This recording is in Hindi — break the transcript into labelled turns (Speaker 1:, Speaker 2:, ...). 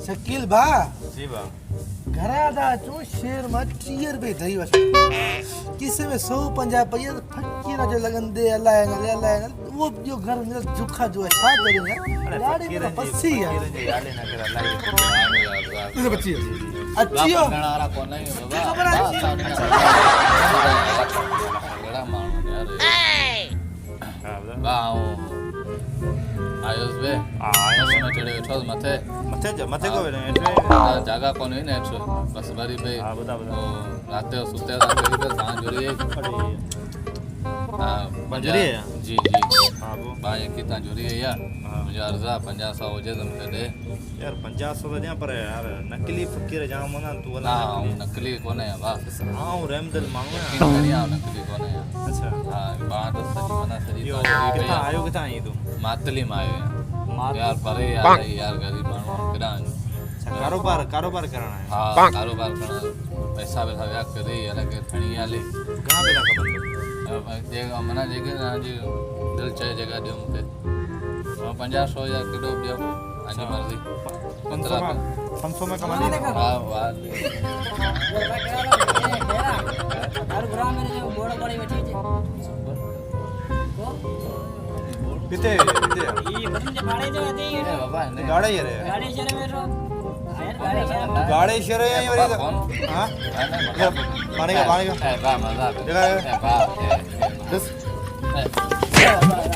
Speaker 1: शकील भा
Speaker 2: जी बा
Speaker 1: घरा दा चो शेर में 30 रुपए धई वस किसे में 150 पैया फकीर जो लगंदे अल्लाह न वो जो घर में दुखा जो छा करेगा गाड़ी में पसी है
Speaker 2: याले ना करा लागे
Speaker 1: ये बच्ची अच्छी हो
Speaker 3: वारा को नहीं बाबा
Speaker 1: खबर है
Speaker 3: बड़ा मानो यार
Speaker 2: हां
Speaker 3: वाओ आयोस बे
Speaker 2: आयो
Speaker 3: में चढ़े बैठो
Speaker 2: मथे को वेले एटले
Speaker 3: जगह को नहीं ना एटो बस बारी पे
Speaker 2: हां बता
Speaker 3: रात सुते रात पे सांझ जोरी
Speaker 2: बंजरी है
Speaker 3: जी
Speaker 2: हां वो
Speaker 3: भाई कितना जोरी है यार मुझे अर्जा 50 हो जे तुम दे
Speaker 2: यार 50 तो दिया पर यार नकली फकीर जाम ना तू
Speaker 3: ना नकली कोन है बा
Speaker 2: हां रहमदिल मांगो
Speaker 3: करिया नकली कोन है
Speaker 2: अच्छा
Speaker 3: हां बात सही मना सही
Speaker 2: यो कितना आयो कितना आई तू
Speaker 3: मातली में आयो यार परे यार गरीब मानो केड़ा
Speaker 2: कारोबार करना है
Speaker 3: हां कारोबार करना पैसा पैसा व्या करे अलग खणी आले
Speaker 2: कहां पे लगा
Speaker 3: जे मना जेके जी दिल चाहे जगह दियो मुके 50 या किलो दियो आजी मर्जी 15
Speaker 2: 500 में कमा ली
Speaker 3: हां वाह
Speaker 4: और बुरा मेरे जो बोड़ा बड़ी बैठी है
Speaker 2: किते
Speaker 4: ये बदन जे भाड़े जो आते
Speaker 3: ए बाबा ने
Speaker 2: गाड़े ये रे
Speaker 4: गाड़ी चले मेरे यार
Speaker 2: गाड़े शरे है और हां पानी का
Speaker 3: ए बा मजा
Speaker 2: जगह
Speaker 3: ए बा
Speaker 2: बस
Speaker 3: ए